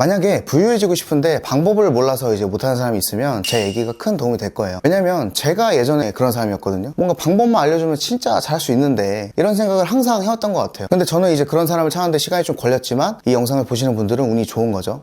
만약에 부유해지고 싶은데 방법을 몰라서 이제 못하는 사람이 있으면 제 얘기가 큰 도움이 될 거예요. 왜냐면 제가 예전에 그런 사람이었거든요. 뭔가 방법만 알려주면 진짜 잘할 수 있는데 이런 생각을 항상 해왔던 것 같아요. 근데 저는 이제 그런 사람을 찾는데 시간이 좀 걸렸지만 이 영상을 보시는 분들은 운이 좋은 거죠.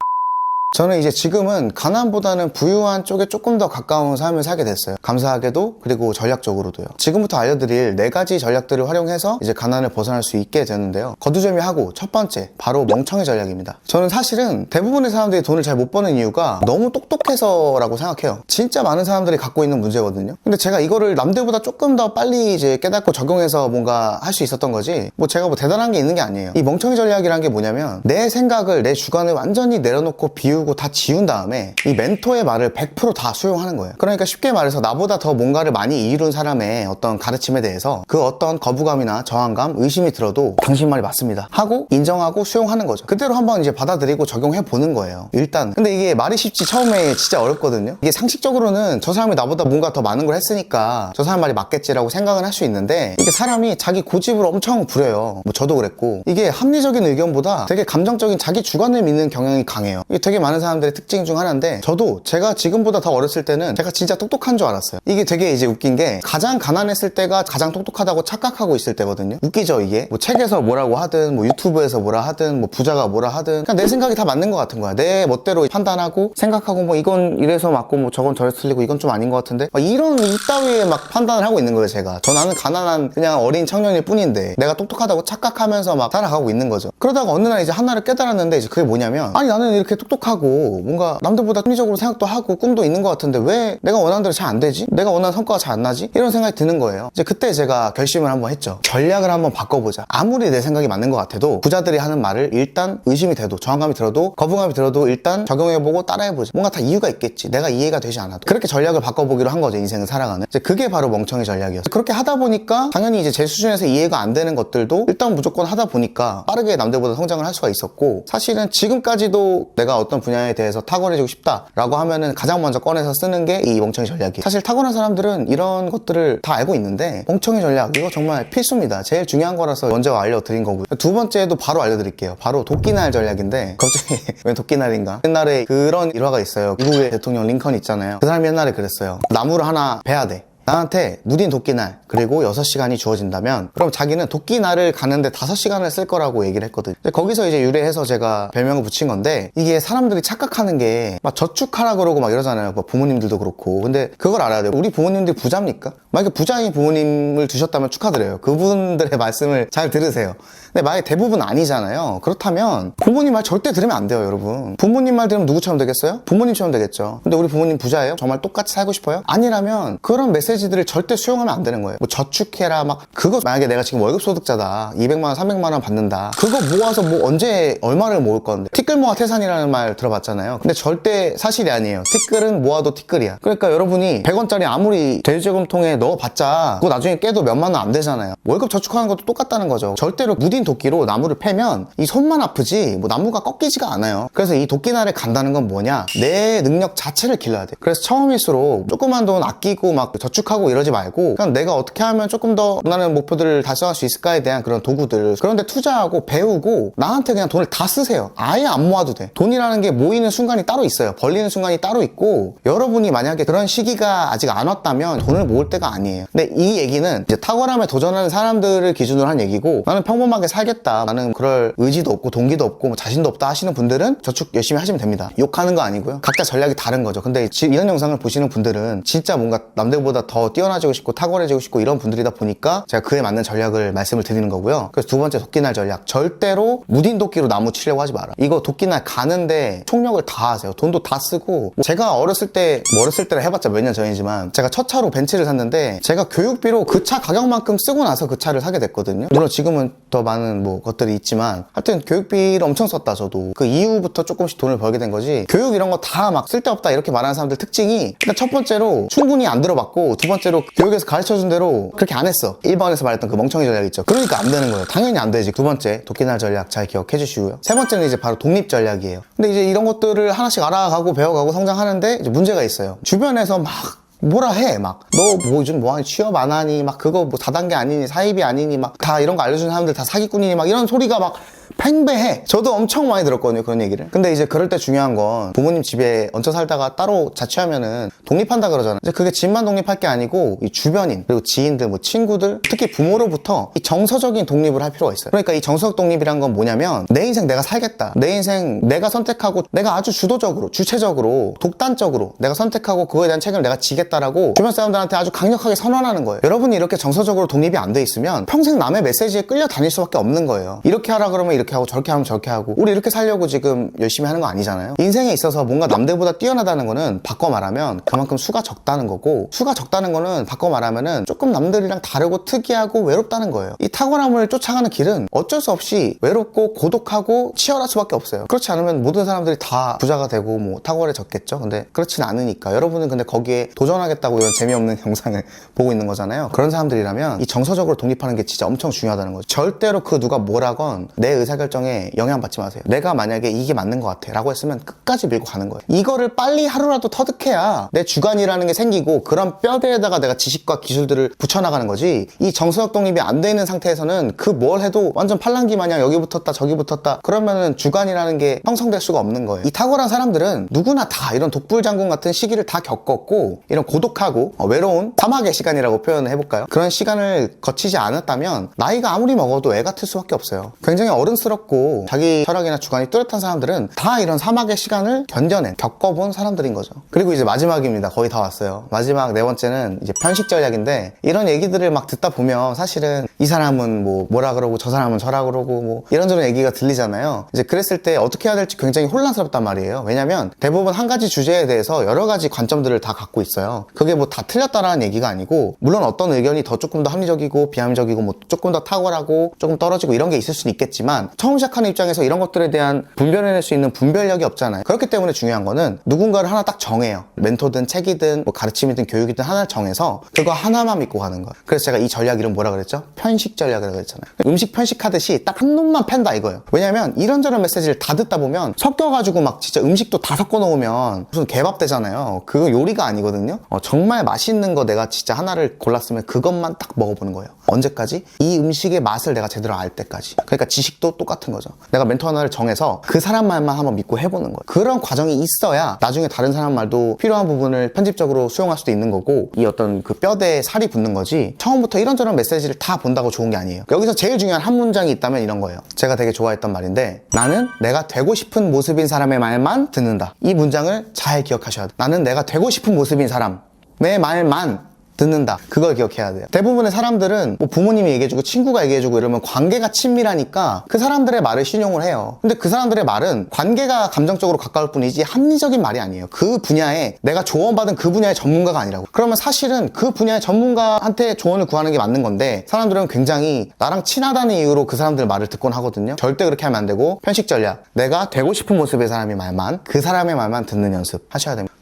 저는 이제 지금은 가난보다는 부유한 쪽에 조금 더 가까운 삶을 살게 됐어요. 감사하게도, 그리고 전략적으로도요. 지금부터 알려드릴 4가지 전략들을 활용해서 이제 가난을 벗어날 수 있게 되는데요. 거두절미하고 첫 번째, 바로 멍청이 전략입니다. 저는 사실은 대부분의 사람들이 돈을 잘 못 버는 이유가 너무 똑똑해서라고 생각해요. 진짜 많은 사람들이 갖고 있는 문제거든요. 근데 제가 이거를 남들보다 조금 더 빨리 이제 깨닫고 적용해서 뭔가 할 수 있었던 거지, 뭐 제가 뭐 대단한 게 있는 게 아니에요. 이 멍청이 전략이라는 게 뭐냐면, 내 생각을, 내 주관을 완전히 내려놓고 비우고 다 지운 다음에 이 멘토의 말을 100% 다 수용하는 거예요. 그러니까 쉽게 말해서 나보다 더 뭔가를 많이 이룬 사람의 어떤 가르침에 대해서 그 어떤 거부감이나 저항감, 의심이 들어도 당신 말이 맞습니다 하고 인정하고 수용하는 거죠. 그대로 한번 이제 받아들이고 적용해 보는 거예요, 일단. 근데 이게 말이 쉽지 처음에 진짜 어렵거든요. 이게 상식적으로는 저 사람이 나보다 뭔가 더 많은 걸 했으니까 저 사람 말이 맞겠지라고 생각은 할 수 있는데, 이게 사람이 자기 고집을 엄청 부려요. 뭐 저도 그랬고, 이게 합리적인 의견보다 되게 감정적인 자기 주관을 믿는 경향이 강해요. 이게 되게 많은 사람들의 특징 중 하나인데, 저도 제가 지금보다 더 어렸을 때는 제가 진짜 똑똑한 줄 알았어요. 이게 되게 이제 웃긴 게, 가장 가난했을 때가 가장 똑똑하다고 착각하고 있을 때거든요. 웃기죠, 이게? 뭐 책에서 뭐라고 하든, 뭐 유튜브에서 뭐라 하든, 뭐 부자가 뭐라 하든, 그냥 내 생각이 다 맞는 것 같은 거야. 내 멋대로 판단하고 생각하고, 뭐 이건 이래서 맞고 뭐 저건 저래서 틀리고 이건 좀 아닌 것 같은데, 막 이런 이따위에 막 판단을 하고 있는 거예요, 제가. 나는 가난한 그냥 어린 청년일 뿐인데 내가 똑똑하다고 착각하면서 막 살아가고 있는 거죠. 그러다가 어느 날 이제 하나를 깨달았는데, 이제 그게 뭐냐면, 아니 나는 이렇게 똑똑하고 뭔가 남들보다 합리적으로 생각도 하고 꿈도 있는 것 같은데 왜 내가 원하는 대로 잘 안 되지? 내가 원하는 성과가 잘 안 나지? 이런 생각이 드는 거예요. 이제 그때 제가 결심을 한번 했죠. 전략을 한번 바꿔보자. 아무리 내 생각이 맞는 것 같아도 부자들이 하는 말을 일단 의심이 돼도, 저항감이 들어도, 거부감이 들어도 일단 적용해보고 따라해보자. 뭔가 다 이유가 있겠지. 내가 이해가 되지 않아도. 그렇게 전략을 바꿔보기로 한 거죠, 인생을 살아가는. 이제 그게 바로 멍청이 전략이었어요. 그렇게 하다 보니까 당연히 이제 제 수준에서 이해가 안 되는 것들도 일단 무조건 하다 보니까 빠르게 남들보다 성장을 할 수가 있었고, 사실은 지금까지도 내가 어떤 분야에 대해서 탁월해지고 싶다라고 하면은 가장 먼저 꺼내서 쓰는 게 이 멍청이 전략이에요. 사실 타고난 사람들은 이런 것들을 다 알고 있는데, 멍청이 전략 이거 정말 필수입니다. 제일 중요한 거라서 먼저 알려드린 거고요. 두 번째도 바로 알려드릴게요. 바로 도끼날 전략인데, 갑자기 왜 도끼날인가? 옛날에 그런 일화가 있어요. 미국의 대통령 링컨 있잖아요. 그 사람이 옛날에 그랬어요. 나무를 하나 베야 돼. 나한테 무딘 도끼날 그리고 6시간이 주어진다면 그럼 자기는 도끼날을 가는데 5시간을 쓸 거라고 얘기를 했거든요. 거기서 이제 유래해서 제가 별명을 붙인 건데, 이게 사람들이 착각하는 게 막 저축하라 그러고 막 이러잖아요. 뭐 부모님들도 그렇고. 근데 그걸 알아야 돼요. 우리 부모님들이 부자입니까? 만약에 부자인 부모님을 두셨다면 축하드려요. 그분들의 말씀을 잘 들으세요. 근데 만약에 대부분 아니잖아요. 그렇다면 부모님 말 절대 들으면 안 돼요, 여러분. 부모님 말 들으면 누구처럼 되겠어요? 부모님처럼 되겠죠. 근데 우리 부모님 부자예요? 정말 똑같이 살고 싶어요? 아니라면 그런 메시지들을 절대 수용하면 안 되는 거예요. 뭐 저축해라 막, 그거 만약에 내가 지금 월급 소득자다, 200만 원 300만 원 받는다, 그거 모아서 뭐 언제 얼마를 모을 건데, 티끌 모아 태산이라는 말 들어봤잖아요. 근데 절대 사실이 아니에요. 티끌은 모아도 티끌이야. 그러니까 여러분이 100원짜리 아무리 돼지저금통에 넣어봤자 그거 나중에 깨도 몇만 원 안 되잖아요. 월급 저축하는 것도 똑같다는 거죠. 절대로 무딘 도끼로 나무를 패면 이 손만 아프지 뭐 나무가 꺾이지가 않아요. 그래서 이 도끼날을 간다는 건 뭐냐, 내 능력 자체를 길러야 돼. 그래서 처음일수록 조그만 돈 아끼고 막 저축하고 이러지 말고, 그냥 내가 어떻게 하면 조금 더 원하는 목표들을 달성할 수 있을까에 대한 그런 도구들, 그런데 투자하고 배우고 나한테 그냥 돈을 다 쓰세요. 아예 안 모아도 돼. 돈이라는 게 모이는 순간이 따로 있어요. 벌리는 순간이 따로 있고, 여러분이 만약에 그런 시기가 아직 안 왔다면 돈을 모을 때가 아니에요. 근데 이 얘기는 이제 탁월함에 도전하는 사람들을 기준으로 한 얘기고, 나는 평범하게 살겠다, 나는 그럴 의지도 없고 동기도 없고 뭐 자신도 없다 하시는 분들은 저축 열심히 하시면 됩니다. 욕하는 거 아니고요. 각자 전략이 다른 거죠. 근데 지금 이런 영상을 보시는 분들은 진짜 뭔가 남들보다 더 뛰어나지고 싶고 탁월해지고 싶고 이런 분들이다 보니까 제가 그에 맞는 전략을 말씀을 드리는 거고요. 그래서 두 번째, 도끼날 전략. 절대로 무딘 도끼로 나무 치려고 하지 마라. 이거 도끼날 가는데 총력을 다 하세요. 돈도 다 쓰고. 제가 어렸을 때라 해봤자 몇 년 전이지만, 제가 첫 차로 벤츠를 샀는데 제가 교육비로 그 차 가격만큼 쓰고 나서 그 차를 사게 됐거든요. 물론 지금은 더 많은 뭐 것들이 있지만, 하여튼 교육비를 엄청 썼다. 저도 그 이후부터 조금씩 돈을 벌게 된 거지, 교육 이런 거 다 막 쓸데없다 이렇게 말하는 사람들 특징이, 일단 첫 번째로 충분히 안 들어봤고, 두 번째로 교육에서 가르쳐준 대로 그렇게 안 했어. 1번에서 말했던 그 멍청이 전략 있죠. 그러니까 안 되는 거예요. 당연히 안 되지. 두 번째, 도끼날 전략 잘 기억해 주시고요. 세 번째는 이제 바로 독립 전략이에요. 근데 이제 이런 것들을 하나씩 알아가고 배워가고 성장하는데 이제 문제가 있어요. 주변에서 막 뭐라 해. 막 너 뭐 요즘 뭐하니, 취업 안 하니, 막 그거 뭐 다단계 아니니, 사입이 아니니, 막 다 이런 거 알려주는 사람들 다 사기꾼이니, 막 이런 소리가 막 팽배해. 저도 엄청 많이 들었거든요, 그런 얘기를. 근데 이제 그럴 때 중요한 건 부모님 집에 얹혀 살다가 따로 자취하면은 독립한다 그러잖아요. 이제 그게 집만 독립할 게 아니고 이 주변인 그리고 지인들, 뭐 친구들, 특히 부모로부터 이 정서적인 독립을 할 필요가 있어요. 그러니까 이 정서적 독립이란 건 뭐냐면 내 인생 내가 살겠다. 내 인생 내가 선택하고 내가 아주 주도적으로, 주체적으로, 독단적으로 내가 선택하고 그거에 대한 책임을 내가 지겠다라고 주변 사람들한테 아주 강력하게 선언하는 거예요. 여러분이 이렇게 정서적으로 독립이 안 돼 있으면 평생 남의 메시지에 끌려 다닐 수밖에 없는 거예요. 이렇게 하라 그러면 이렇게 하고 저렇게 하면 저렇게 하고 우리 이렇게 살려고 지금 열심히 하는 거 아니잖아요. 인생에 있어서 뭔가 남들보다 뛰어나다는 거는 바꿔 말하면 그만큼 수가 적다는 거고, 수가 적다는 거는 바꿔 말하면은 조금 남들이랑 다르고 특이하고 외롭다는 거예요. 이 탁월함을 쫓아가는 길은 어쩔 수 없이 외롭고 고독하고 치열할 수밖에 없어요. 그렇지 않으면 모든 사람들이 다 부자가 되고 뭐 탁월해졌겠죠. 근데 그렇진 않으니까. 여러분은 근데 거기에 도전하겠다고 이런 재미없는 영상을 보고 있는 거잖아요. 그런 사람들이라면 이 정서적으로 독립하는 게 진짜 엄청 중요하다는 거죠. 절대로 그 누가 뭐라건 내 의사결정에 영향받지 마세요. 내가 만약에 이게 맞는 것 같아 라고 했으면 끝까지 밀고 가는 거예요. 이거를 빨리 하루라도 터득해야 내 주관이라는 게 생기고 그런 뼈대에다가 내가 지식과 기술들을 붙여나가는 거지, 이 정서적 독립이 안 돼 있는 상태에서는 그 뭘 해도 완전 팔랑귀 마냥 여기 붙었다 저기 붙었다 그러면은 주관이라는 게 형성될 수가 없는 거예요. 이 탁월한 사람들은 누구나 다 이런 독불장군 같은 시기를 다 겪었고 이런 고독하고 외로운 사막의 시간이라고 표현을 해볼까요? 그런 시간을 거치지 않았다면 나이가 아무리 먹어도 애 같을 수밖에 없어요. 굉장히 어른스럽고 자기 철학이나 주관이 뚜렷한 사람들은 다 이런 사막의 시간을 견뎌낸, 겪어본 사람들인 거죠. 그리고 이제 마지막입니다. 거의 다 왔어요. 마지막 네 번째는 이제 편식 전략인데, 이런 얘기들을 막 듣다 보면 사실은 이 사람은 뭐라 그러고 저 사람은 저라 그러고 뭐 이런저런 얘기가 들리잖아요. 이제 그랬을 때 어떻게 해야 될지 굉장히 혼란스럽단 말이에요. 왜냐면 대부분 한 가지 주제에 대해서 여러 가지 관점들을 다 갖고 있어요. 그게 뭐 다 틀렸다라는 얘기가 아니고, 물론 어떤 의견이 조금 더 합리적이고 비합리적이고 뭐 조금 더 탁월하고 조금 떨어지고 이런 게 있을 수는 있겠지만, 처음 시작하는 입장에서 이런 것들에 대한 분별해낼 수 있는 분별력이 없잖아요. 그렇기 때문에 중요한 거는 누군가를 하나 딱 정해요. 멘토든 책이든 뭐 가르침이든 교육이든 하나를 정해서 그거 하나만 믿고 가는 거예요. 그래서 제가 이 전략 이름 뭐라 그랬죠? 편식 전략이라고 그랬잖아요. 음식 편식하듯이 딱 한 놈만 팬다 이거예요. 왜냐면 이런저런 메시지를 다 듣다 보면 섞여가지고 막 진짜 음식도 다 섞어 놓으면 무슨 개밥 되잖아요. 그거 요리가 아니거든요. 정말 맛있는 거 내가 진짜 하나를 골랐으면 그것만 딱 먹어보는 거예요. 언제까지? 이 음식의 맛을 내가 제대로 알 때까지. 그러니까 지식도 똑같은 거죠. 내가 멘토 하나를 정해서 그 사람 말만 한번 믿고 해보는 거예요. 그런 과정이 있어야 나중에 다른 사람 말도 필요한 부분을 편집적으로 수용할 수도 있는 거고, 이 어떤 그 뼈대에 살이 붙는 거지, 처음부터 이런저런 메시지를 다 본다고 좋은 게 아니에요. 여기서 제일 중요한 한 문장이 있다면 이런 거예요. 제가 되게 좋아했던 말인데, 나는 내가 되고 싶은 모습인 사람의 말만 듣는다. 이 문장을 잘 기억하셔야 돼요. 나는 내가 되고 싶은 모습인 사람의 말만 듣는다. 그걸 기억해야 돼요. 대부분의 사람들은 뭐 부모님이 얘기해주고 친구가 얘기해주고 이러면 관계가 친밀하니까 그 사람들의 말을 신용을 해요. 근데 그 사람들의 말은 관계가 감정적으로 가까울 뿐이지 합리적인 말이 아니에요. 그 분야에 내가 조언받은 그 분야의 전문가가 아니라고. 그러면 사실은 그 분야의 전문가한테 조언을 구하는 게 맞는 건데, 사람들은 굉장히 나랑 친하다는 이유로 그 사람들 말을 듣곤 하거든요. 절대 그렇게 하면 안 되고, 편식 전략, 내가 되고 싶은 모습의 사람의 말만, 그 사람의 말만 듣는 연습 하셔야 됩니다.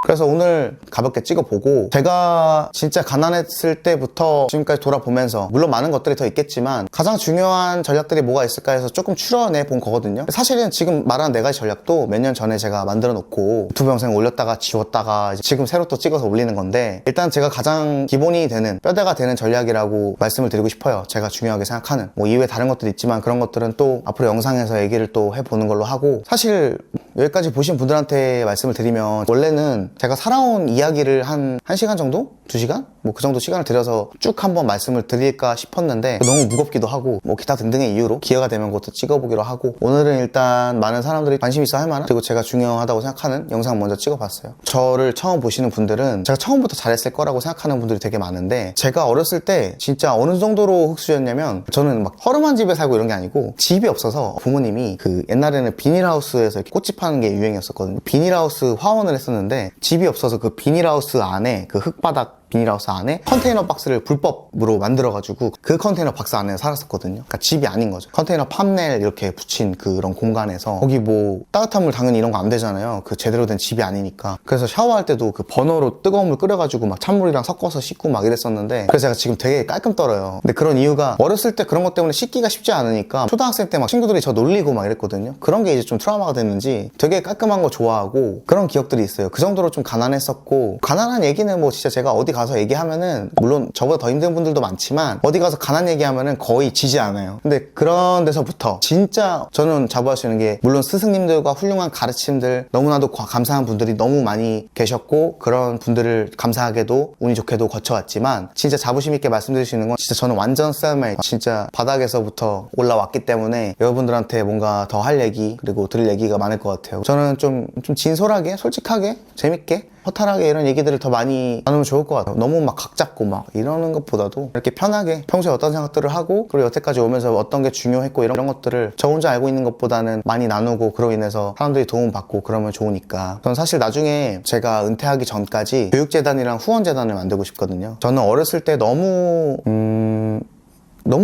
그래서 오늘 가볍게 찍어보고, 제가 진짜 가난했을 때부터 지금까지 돌아보면서 물론 많은 것들이 더 있겠지만 가장 중요한 전략들이 뭐가 있을까 해서 조금 추려내 본 거거든요. 사실은 지금 말한 네 가지 전략도 몇 년 전에 제가 만들어 놓고 유튜브 영상 올렸다가 지웠다가 지금 새로 또 찍어서 올리는 건데, 일단 제가 가장 기본이 되는, 뼈대가 되는 전략이라고 말씀을 드리고 싶어요. 제가 중요하게 생각하는, 뭐 이외에 다른 것들이 있지만 그런 것들은 또 앞으로 영상에서 얘기를 또 해보는 걸로 하고, 사실 여기까지 보신 분들한테 말씀을 드리면, 원래는 제가 살아온 이야기를 한 1시간 정도? 2시간? 뭐 그 정도 시간을 들여서 쭉 한번 말씀을 드릴까 싶었는데 너무 무겁기도 하고 뭐 기타 등등의 이유로 기회가 되면 그것도 찍어보기로 하고, 오늘은 일단 많은 사람들이 관심 있어 할 만한, 그리고 제가 중요하다고 생각하는 영상 먼저 찍어봤어요. 저를 처음 보시는 분들은 제가 처음부터 잘했을 거라고 생각하는 분들이 되게 많은데, 제가 어렸을 때 진짜 어느 정도로 흙수였냐면, 저는 막 허름한 집에 살고 이런 게 아니고 집이 없어서 부모님이 그 옛날에는 비닐하우스에서 이렇게 꽃집 하는 게 유행이었었거든요. 비닐하우스 화원을 했었는데 집이 없어서 그 비닐하우스 안에 그 흙바닥 비닐하우스 안에 컨테이너 박스를 불법으로 만들어가지고 그 컨테이너 박스 안에 살았었거든요. 그러니까 집이 아닌 거죠. 컨테이너 판넬 이렇게 붙인 그런 공간에서, 거기 뭐 따뜻한 물 당연히 이런 거 안 되잖아요. 그 제대로 된 집이 아니니까. 그래서 샤워할 때도 그 버너로 뜨거운 물 끓여가지고 막 찬물이랑 섞어서 씻고 막 이랬었는데, 그래서 제가 지금 되게 깔끔 떨어요. 근데 그런 이유가, 어렸을 때 그런 것 때문에 씻기가 쉽지 않으니까 초등학생 때 막 친구들이 저 놀리고 막 이랬거든요. 그런 게 이제 좀 트라우마가 됐는지 되게 깔끔한 거 좋아하고 그런 기억들이 있어요. 그 정도로 좀 가난했었고, 가난한 얘기는 뭐 진짜 제가 어디 가서 얘기하면은 물론 저보다 더 힘든 분들도 많지만 어디 가서 가난 얘기하면은 거의 지지 않아요. 근데 그런 데서부터 진짜 저는 자부할 수 있는 게 물론 스승님들과 훌륭한 가르침들 너무나도 감사한 분들이 너무 많이 계셨고 그런 분들을 감사하게도 운이 좋게도 거쳐왔지만 진짜 자부심 있게 말씀드릴 수 있는 건 진짜 저는 완전 셀메이트 진짜 바닥에서부터 올라왔기 때문에 여러분들한테 뭔가 더 할 얘기 그리고 들을 얘기가 많을 것 같아요. 저는 좀 진솔하게 솔직하게 재밌게 허탈하게 이런 얘기들을 더 많이 나누면 좋을 것 같아요. 너무 막 각 잡고 막 이러는 것보다도 이렇게 편하게 평소에 어떤 생각들을 하고 그리고 여태까지 오면서 어떤 게 중요했고 이런 것들을 저 혼자 알고 있는 것보다는 많이 나누고 그로 인해서 사람들이 도움받고 그러면 좋으니까 저는 사실 나중에 제가 은퇴하기 전까지 교육재단이랑 후원재단을 만들고 싶거든요. 저는 어렸을 때 너무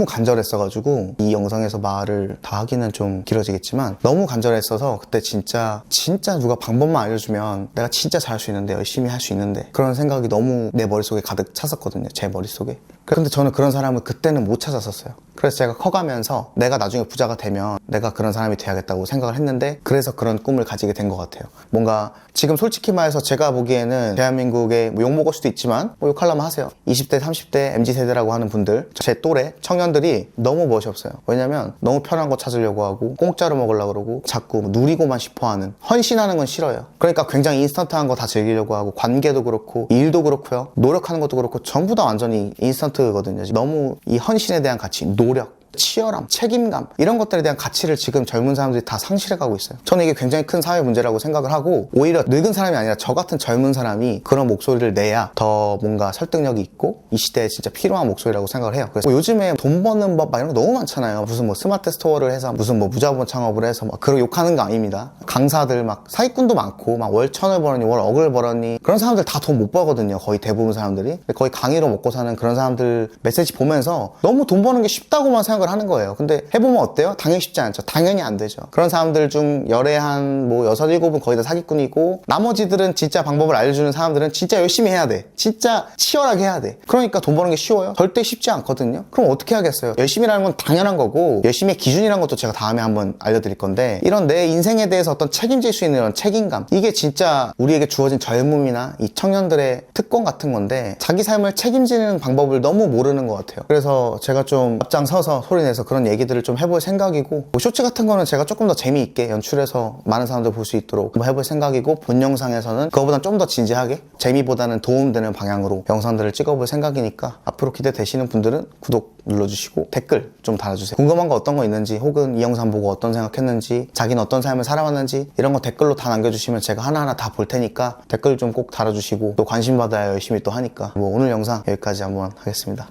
간절했어가지고 이 영상에서 말을 다 하기는 좀 길어지겠지만 너무 간절했어서 그때 진짜 누가 방법만 알려주면 내가 진짜 잘할 수 있는데 열심히 할 수 있는데 그런 생각이 너무 내 머릿속에 가득 찼었거든요. 제 머릿속에. 근데 저는 그런 사람을 그때는 못 찾았었어요. 그래서 제가 커가면서 내가 나중에 부자가 되면 내가 그런 사람이 돼야겠다고 생각을 했는데 그래서 그런 꿈을 가지게 된 것 같아요. 뭔가 지금 솔직히 말해서 제가 보기에는 대한민국에 뭐 욕먹을 수도 있지만 뭐 욕하려면 하세요. 20대 30대 MZ세대라고 하는 분들 제 또래 청년들이 너무 멋이 없어요. 왜냐면 너무 편한 거 찾으려고 하고 공짜로 먹으려고 그러고 자꾸 누리고만 싶어하는 헌신하는 건 싫어요. 그러니까 굉장히 인스턴트한 거 다 즐기려고 하고 관계도 그렇고 일도 그렇고요. 노력하는 것도 그렇고 전부 다 완전히 인스턴트거든요. 너무 이 헌신에 대한 가치, 노력 치열함, 책임감 이런 것들에 대한 가치를 지금 젊은 사람들이 다 상실해가고 있어요. 저는 이게 굉장히 큰 사회 문제라고 생각을 하고 오히려 늙은 사람이 아니라 저 같은 젊은 사람이 그런 목소리를 내야 더 뭔가 설득력이 있고 이 시대에 진짜 필요한 목소리라고 생각을 해요. 그래서 뭐 요즘에 돈 버는 법 막 이런 거 너무 많잖아요. 무슨 뭐 스마트 스토어를 해서 무슨 뭐 무자본 창업을 해서 막 그런 욕하는 거 아닙니다. 강사들 막 사기꾼도 많고 막 월 1,000을 벌었니 월 억을 벌었니 그런 사람들 다 돈 못 벌거든요. 거의 대부분 사람들이 거의 강의로 먹고 사는 그런 사람들 메시지 보면서 너무 돈 버는 게 쉽다고만 생각을 하는 거예요. 근데 해보면 어때요? 당연히 쉽지 않죠. 당연히 안 되죠. 그런 사람들 중 열에 한 뭐 6, 7은 거의 다 사기꾼이고 나머지들은 진짜 방법을 알려주는 사람들은 진짜 열심히 해야 돼. 진짜 치열하게 해야 돼. 그러니까 돈 버는 게 쉬워요? 절대 쉽지 않거든요. 그럼 어떻게 하겠어요? 열심히라는 건 당연한 거고 열심히의 기준이라는 것도 제가 다음에 한번 알려드릴 건데 이런 내 인생에 대해서 어떤 책임질 수 있는 이런 책임감 이게 진짜 우리에게 주어진 젊음이나 이 청년들의 특권 같은 건데 자기 삶을 책임지는 방법을 너무 모르는 것 같아요. 그래서 제가 좀 앞장서서 소리내서 그런 얘기들을 좀 해볼 생각이고 뭐 쇼츠 같은 거는 제가 조금 더 재미있게 연출해서 많은 사람들 볼 수 있도록 한번 해볼 생각이고 본 영상에서는 그거보단 좀 더 진지하게 재미보다는 도움되는 방향으로 영상들을 찍어볼 생각이니까 앞으로 기대되시는 분들은 구독 눌러주시고 댓글 좀 달아주세요. 궁금한 거 어떤 거 있는지 혹은 이 영상 보고 어떤 생각했는지 자기는 어떤 삶을 살아왔는지 이런 거 댓글로 다 남겨주시면 제가 하나하나 다 볼 테니까 댓글 좀 꼭 달아주시고 또 관심 받아야 열심히 또 하니까 뭐 오늘 영상 여기까지 한번 하겠습니다.